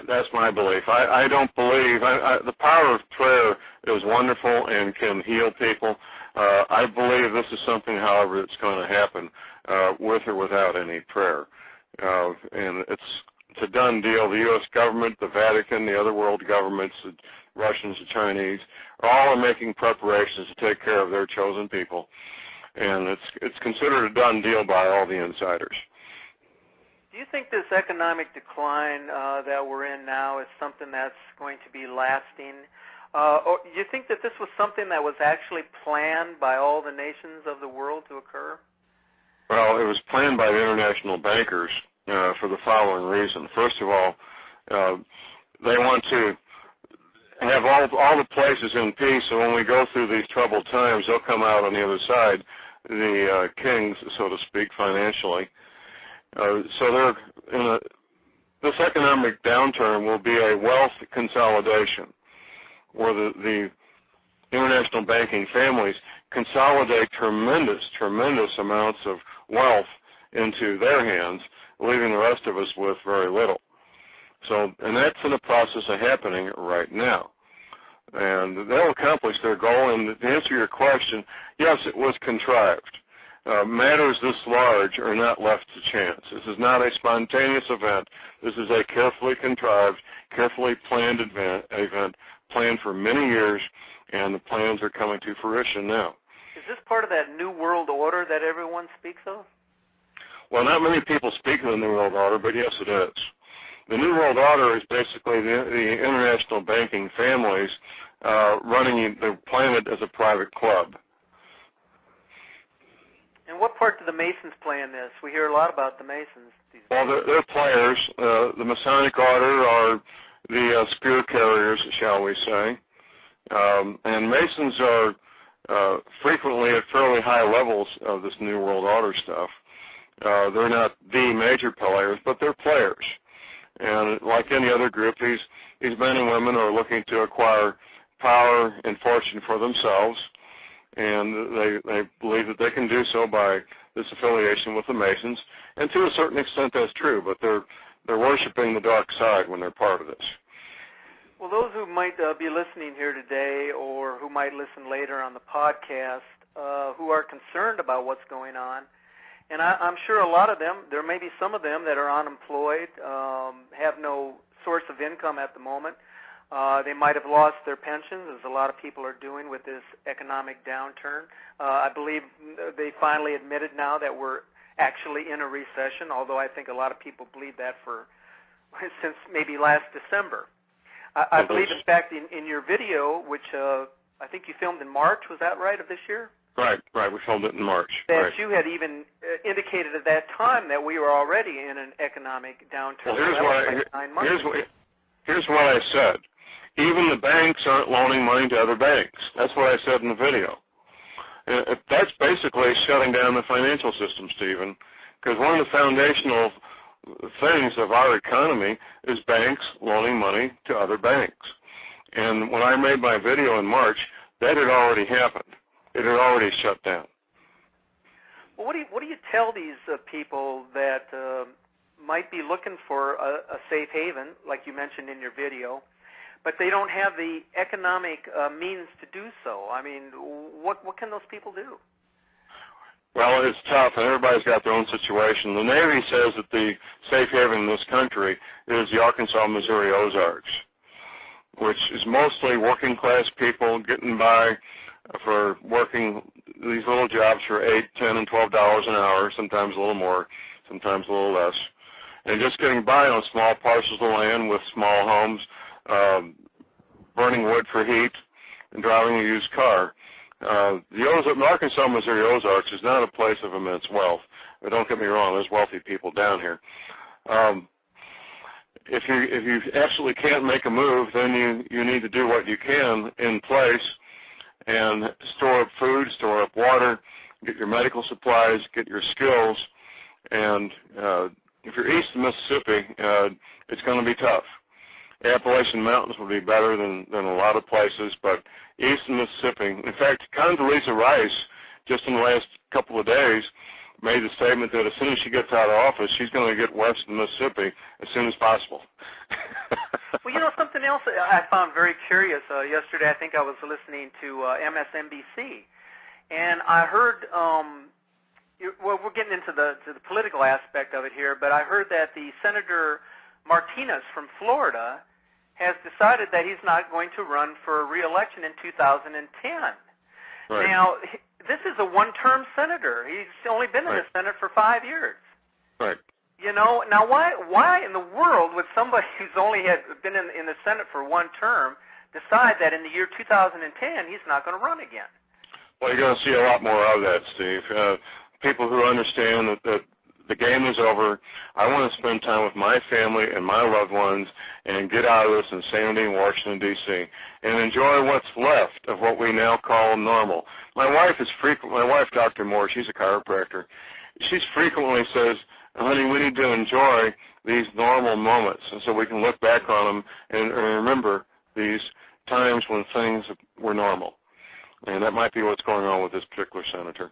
That's my belief. I don't believe the power of prayer is wonderful and can heal people. I believe this is something, however, that's going to happen with or without any prayer, and it's a done deal. The U.S. government, the Vatican, the other world governments, the Russians, the Chinese, all are making preparations to take care of their chosen people, and it's considered a done deal by all the insiders. Do you think this economic decline that we're in now is something that's going to be lasting, Or you think that this was something that was actually planned by all the nations of the world to occur? Well, it was planned by the international bankers for the following reason. First of all, they want to have all the places in peace, so when we go through these troubled times, they'll come out on the other side, the kings, so to speak, financially. So this economic downturn will be a wealth consolidation, where the international banking families consolidate tremendous amounts of wealth into their hands, leaving the rest of us with very little. So, and that's in the process of happening right now. And they'll accomplish their goal. And to answer your question, yes, it was contrived. Matters this large are not left to chance. This is not a spontaneous event. This is a carefully contrived, carefully planned event planned for many years, and the plans are coming to fruition now. Is this part of that New World Order that everyone speaks of? Well, not many people speak of the New World Order, but yes, it is. The New World Order is basically the international banking families running the planet as a private club. And what part do the Masons play in this? We hear a lot about the Masons. Well, they're players. The Masonic Order are the spear carriers, shall we say. And Masons are frequently at fairly high levels of this New World Order stuff. They're not the major players, but they're players. And like any other group, these men and women are looking to acquire power and fortune for themselves, and they believe that they can do so by this affiliation with the Masons. And to a certain extent, that's true, but they're worshiping the dark side when they're part of this. Well, those who might be listening here today, or who might listen later on the podcast, who are concerned about what's going on, and I'm sure a lot of them, there may be some of them that are unemployed, have no source of income at the moment. They might have lost their pensions, as a lot of people are doing with this economic downturn. I believe they finally admitted now that we're actually in a recession, although I think a lot of people believe that since maybe last December. I believe, in fact, in your video, which I think you filmed in March, was that right, of this year? Right, we filmed it in March. That right. You had even indicated at that time that we were already in an economic downturn. Well, here's what I said. Even the banks aren't loaning money to other banks. That's what I said in the video. That's basically shutting down the financial system, Stephen, because one of the foundational things of our economy is banks loaning money to other banks. And when I made my video in March, that had already happened. It had already shut down. Well, what do you tell these people that might be looking for a safe haven, like you mentioned in your video, but they don't have the economic means to do so? I mean, what can those people do? Well, it's tough, and everybody's got their own situation. The Navy says that the safe haven in this country is the Arkansas, Missouri Ozarks, which is mostly working-class people getting by for working these little jobs for $8, $10, and $12 an hour, sometimes a little more, sometimes a little less, and just getting by on small parcels of land with small homes, burning wood for heat, and driving a used car. The Arkansas, Missouri Ozarks is not a place of immense wealth. But don't get me wrong, there's wealthy people down here. If you absolutely can't make a move, then you need to do what you can in place and store up food, store up water, get your medical supplies, get your skills. And if you're east of Mississippi, it's going to be tough. Appalachian Mountains would be better than a lot of places, but east of Mississippi, in fact, Condoleezza Rice, just in the last couple of days, made the statement that as soon as she gets out of office, she's going to get west of Mississippi as soon as possible. Well, you know, something else I found very curious. Yesterday, I think I was listening to MSNBC, and I heard, well, we're getting into the political aspect of it here, but I heard that the Senator Martinez from Florida has decided that he's not going to run for re-election in 2010. Right. Now, this is a one-term senator. He's only been in the Senate for 5 years. Right. You know, now why in the world would somebody who's only been in the Senate for one term decide that in the year 2010 he's not going to run again. Well, you're going to see a lot more of that, Steve. People who understand that the game is over. I want to spend time with my family and my loved ones and get out of this insanity in Washington, D.C., and enjoy what's left of what we now call normal. My wife, Dr. Moore, she's a chiropractor. She frequently says, honey, we need to enjoy these normal moments, and so we can look back on them and remember these times when things were normal. And that might be what's going on with this particular senator.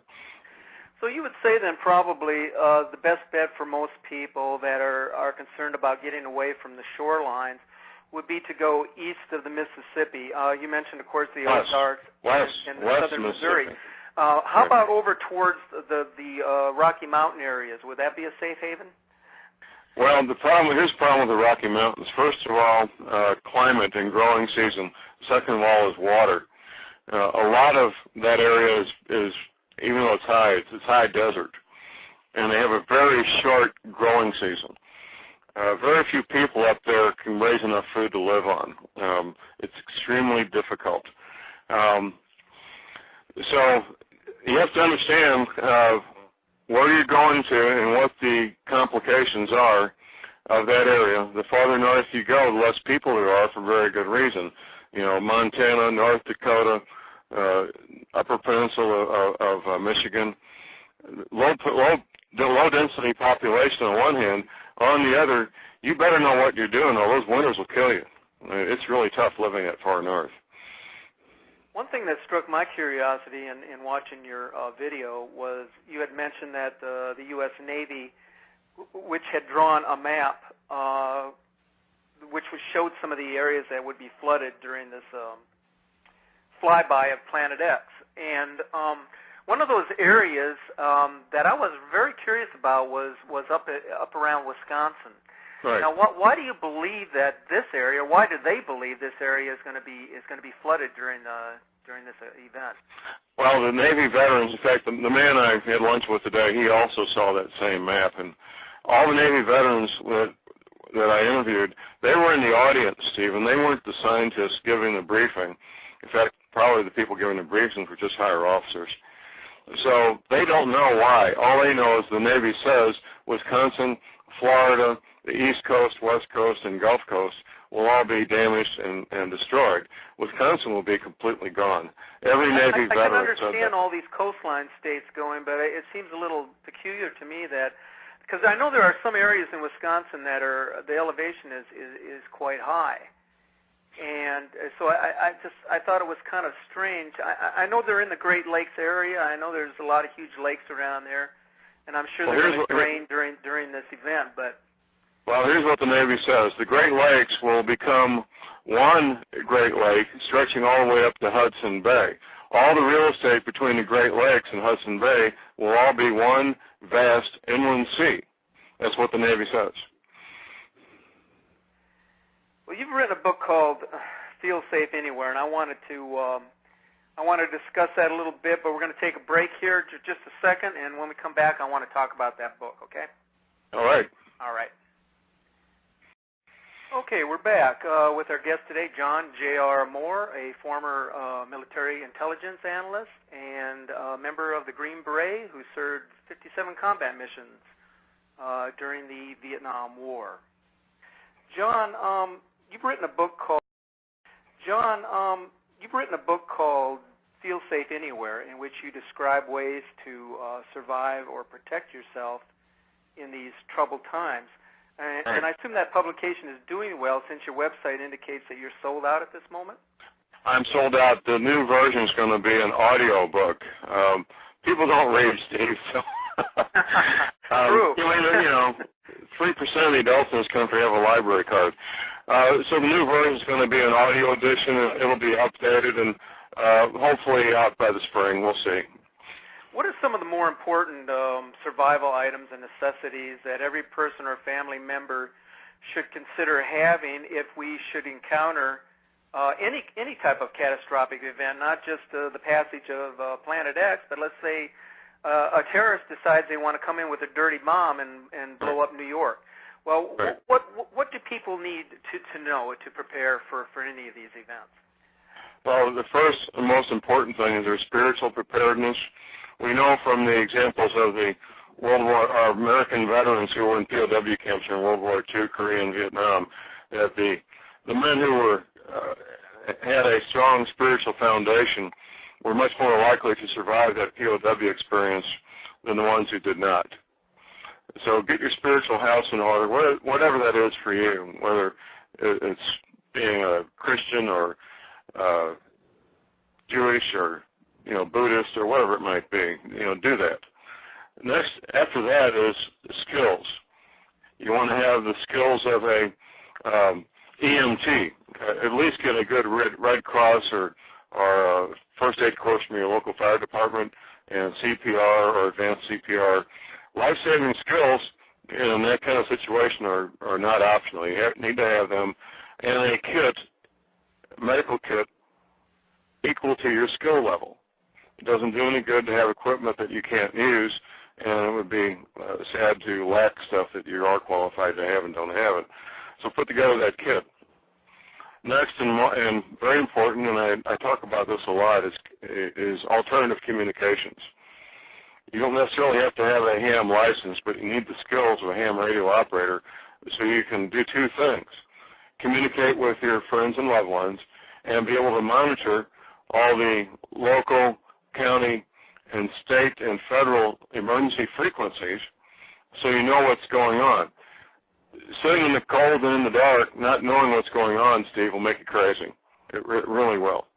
So you would say then probably the best bet for most people that are concerned about getting away from the shorelines would be to go east of the Mississippi. You mentioned, of course, the Ozarks and southern Missouri. How about over towards the Rocky Mountain areas? Would that be a safe haven? Well, here's the problem with the Rocky Mountains. First of all, climate and growing season. Second of all is water. A lot of that area is even though it's high desert, and they have a very short growing season. Very few people up there can raise enough food to live on. It's extremely difficult. So you have to understand where you're going to and what the complications are of that area. The farther north you go, the less people there are for very good reason. You know, Montana, North Dakota, Upper Peninsula of Michigan, low density population on one hand. On the other, you better know what you're doing, or those winters will kill you. It's really tough living that far north. One thing that struck my curiosity in watching your video was you had mentioned that the U.S. Navy, which had drawn a map, which showed some of the areas that would be flooded during this flyby of Planet X. And one of those areas that I was very curious about was up around Wisconsin. Right. Now, why do you believe that this area? Why do they believe this area is going to be flooded during this event? Well, the Navy veterans. In fact, the man I had lunch with today, he also saw that same map, and all the Navy veterans that I interviewed, they were in the audience, Steve, and they weren't the scientists giving the briefing. In fact, probably the people giving the briefings were just higher officers. So they don't know why. All they know is the Navy says Wisconsin, Florida, the East Coast, West Coast, and Gulf Coast will all be damaged and destroyed. Wisconsin will be completely gone. Every Navy veteran I can understand all these coastline states going, but it seems a little peculiar to me that, because I know there are some areas in Wisconsin that the elevation is quite high. And so I thought it was kind of strange. I know they're in the Great Lakes area. I know there's a lot of huge lakes around there, and I'm sure they're going to drain during this event. But well, here's what the Navy says: the Great Lakes will become one Great Lake, stretching all the way up to Hudson Bay. All the real estate between the Great Lakes and Hudson Bay will all be one vast inland sea. That's what the Navy says. Well, you've written a book called "Feel Safe Anywhere," and I wanted to discuss that a little bit, but we're going to take a break here just a second, and when we come back, I want to talk about that book. Okay? All right. All right. Okay, we're back with our guest today, John J.R. Moore, a former military intelligence analyst and a member of the Green Beret who served 57 combat missions during the Vietnam War. John, you've written a book called "Feel Safe Anywhere," in which you describe ways to survive or protect yourself in these troubled times. And I assume that publication is doing well, since your website indicates that you're sold out at this moment? I'm sold out. The new version is going to be an audio book. People don't read, Steve, so True. 3% of the adults in this country have a library card. So the new version is going to be an audio edition, and it'll be updated and hopefully out by the spring. We'll see. What are some of the more important survival items and necessities that every person or family member should consider having if we should encounter any type of catastrophic event, not just the passage of Planet X, but let's say a terrorist decides they want to come in with a dirty bomb and blow up New York? Well, what do people need to know to prepare for any of these events? Well, the first and most important thing is their spiritual preparedness. We know from the examples of the American veterans who were in POW camps in World War II, Korea, and Vietnam, that the men who were had a strong spiritual foundation were much more likely to survive that POW experience than the ones who did not. So get your spiritual house in order, whatever that is for you, whether it's being a Christian or Jewish or Buddhist or whatever it might be. Do that. Next, after that is skills. You want to have the skills of a EMT. At least get a good Red Cross or first aid course from your local fire department, and CPR or advanced CPR. Life-saving skills in that kind of situation are not optional. You need to have them, and a kit, medical kit, equal to your skill level. It doesn't do any good to have equipment that you can't use, and it would be sad to lack stuff that you are qualified to have and don't have it. So put together that kit. Next, and very important, and I talk about this a lot, is alternative communications. You don't necessarily have to have a ham license, but you need the skills of a ham radio operator so you can do two things: communicate with your friends and loved ones and be able to monitor all the local, county, and state and federal emergency frequencies so you know what's going on. Sitting in the cold and in the dark, not knowing what's going on, Steve, will make you crazy. It really will.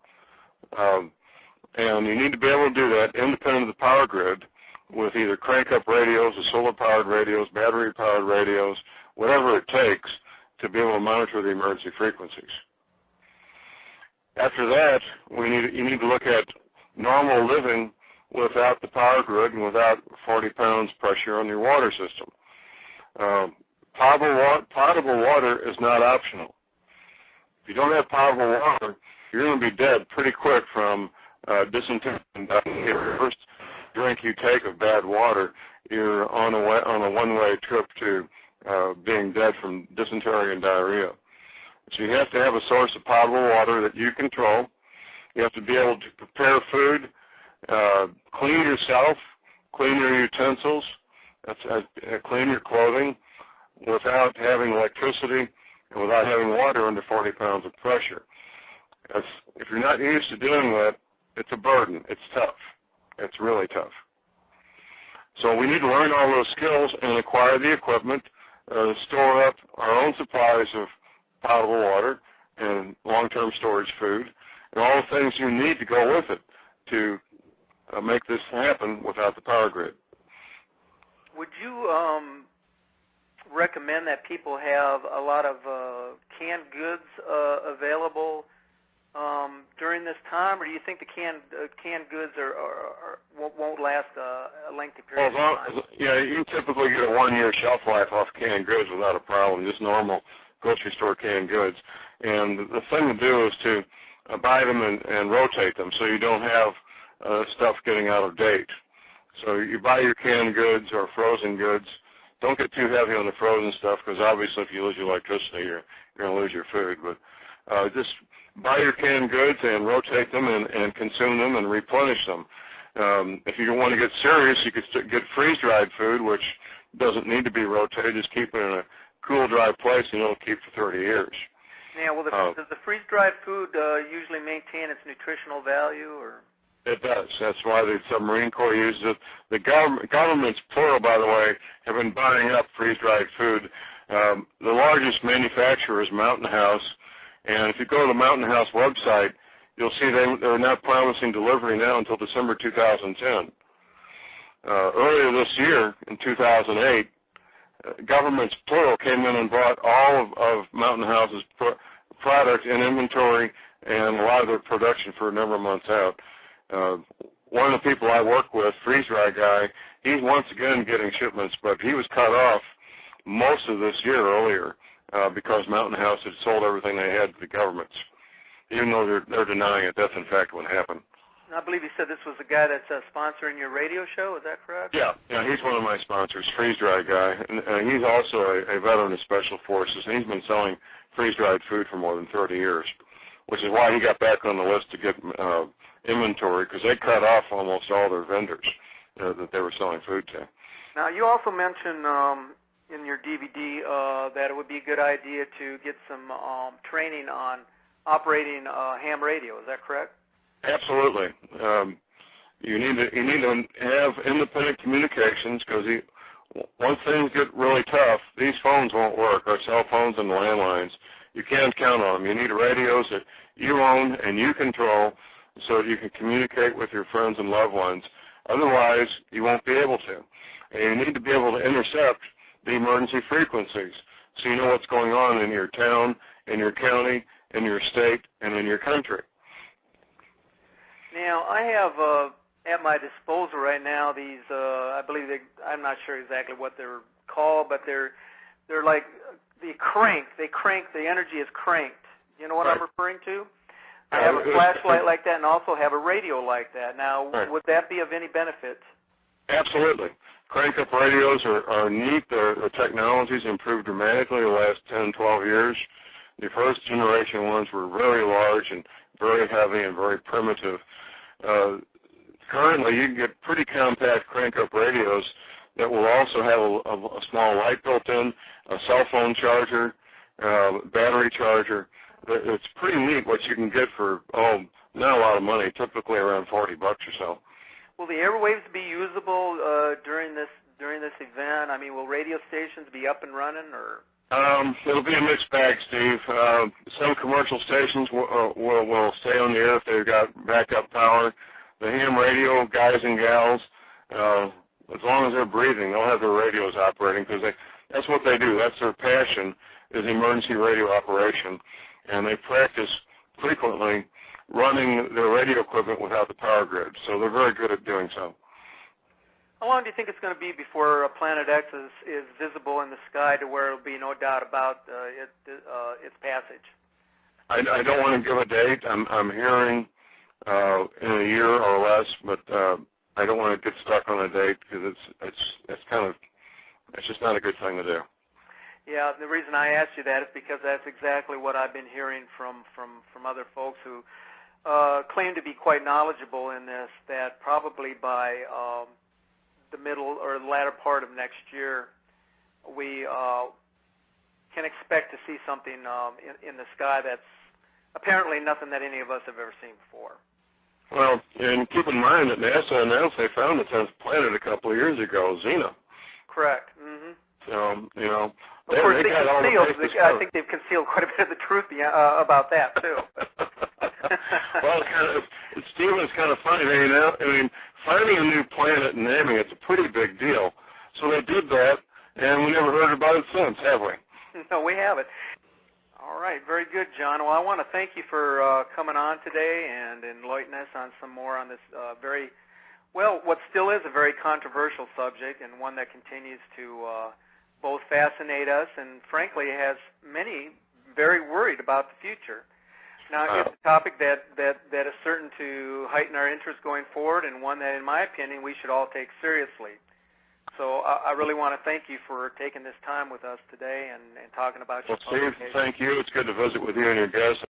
And you need to be able to do that independent of the power grid with either crank-up radios, or solar-powered radios, battery-powered radios, whatever it takes to be able to monitor the emergency frequencies. After that, you need to look at normal living without the power grid and without 40 pounds pressure on your water system. Potable water is not optional. If you don't have potable water, you're going to be dead pretty quick from dysentery and diarrhea. The first drink you take of bad water, you're on a one-way trip to being dead from dysentery and diarrhea. So you have to have a source of potable water that you control. You have to be able to prepare food, clean yourself, clean your utensils, clean your clothing without having electricity and without having water under 40 pounds of pressure. If you're not used to doing that, it's a burden. It's tough. It's really tough. So we need to learn all those skills and acquire the equipment, store up our own supplies of potable water and long-term storage food, and all the things you need to go with it to make this happen without the power grid. Would you recommend that people have a lot of canned goods available during this time, or do you think the canned goods won't last a lengthy period of time? Yeah, you typically get a 1-year shelf life off canned goods without a problem, just normal grocery store canned goods. And the thing to do is to buy them and rotate them so you don't have stuff getting out of date. So you buy your canned goods or frozen goods. Don't get too heavy on the frozen stuff because obviously if you lose your electricity, you're going to lose your food. But just buy your canned goods and rotate them and consume them and replenish them. If you want to get serious, you could get freeze-dried food, which doesn't need to be rotated. Just keep it in a cool, dry place, and it'll keep for 30 years. Yeah, well, does the freeze-dried food usually maintain its nutritional value? Or? It does. That's why the submarine Corps uses it. The governments, plural, by the way, have been buying up freeze-dried food. The largest manufacturer is Mountain House, and if you go to the Mountain House website, you'll see they're not promising delivery now until December 2010. Earlier this year, in 2008, governments, plural, came in and bought all of Mountain House's product and inventory and a lot of their production for a number of months out. One of the people I work with, freeze-dry guy, he's once again getting shipments, but he was cut off most of this year earlier because Mountain House had sold everything they had to the governments. Even though they're denying it, that's in fact what happened. I believe you said this was the guy that's sponsoring your radio show. Is that correct? Yeah, he's one of my sponsors, freeze-dry guy, and he's also a veteran of Special Forces, and he's been selling freeze-dried food for more than 30 years. which is why he got back on the list to get inventory, because they cut off almost all their vendors that they were selling food to. Now, you also mentioned in your DVD that it would be a good idea to get some training on operating ham radio. Is that correct? Absolutely. You need to have independent communications, because once things get really tough, these phones won't work. Our cell phones and landlines, you can't count on them. You need radios that you own and you control, so that you can communicate with your friends and loved ones. Otherwise, you won't be able to. And you need to be able to intercept the emergency frequencies, so you know what's going on in your town, in your county, in your state, and in your country. Now, I have at my disposal right now these, I believe I'm not sure exactly what they're called, but they're like the the energy is cranked. You know what Right. I'm referring to? I have a flashlight like that and also have a radio like that. Now, Right. would that be of any benefit? Absolutely. Crank-up radios are neat. The technology's improved dramatically the last 10, 12 years. The first generation ones were very large and very heavy and very primitive. Currently, you can get pretty compact crank-up radios that will also have a small light built in, a cell phone charger, battery charger. It's pretty neat what you can get for, not a lot of money, typically around $40 or so. Will the airwaves be usable during this event? I mean, will radio stations be up and running, or? It'll be a mixed bag, Steve. Some commercial stations will stay on the air if they've got backup power. The ham radio guys and gals, as long as they're breathing, they'll have their radios operating, because that's what they do. That's their passion, is emergency radio operation, and they practice frequently running their radio equipment without the power grid, so they're very good at doing so. How long do you think it's going to be before Planet X is visible in the sky to where there will be no doubt about its passage? I don't want to give a date. I'm hearing in a year or less, but I don't want to get stuck on a date, because it's just not a good thing to do. Yeah, the reason I asked you that is because that's exactly what I've been hearing from other folks who claim to be quite knowledgeable in this, that probably by the middle or the latter part of next year, we can expect to see something in the sky that's apparently nothing that any of us have ever seen before. Well, and keep in mind that NASA announced they found the 10th planet a couple of years ago, Xena. Correct. Mm-hmm. So, you know, of course, they got all the bases covered. I think they've concealed quite a bit of the truth about that, too. Well, Stephen, it's kind of funny, you know. I mean, finding a new planet and naming it's a pretty big deal. So they did that, and we never heard about it since, have we? No, we haven't. All right, very good, John. Well, I want to thank you for coming on today and enlightening us on some more on this what still is a very controversial subject, and one that continues to both fascinate us and, frankly, has many very worried about the future. Now, it's a topic that is certain to heighten our interest going forward, and one that, in my opinion, we should all take seriously. So I really want to thank you for taking this time with us today and talking about your publication. Steve, thank you. It's good to visit with you and your guests.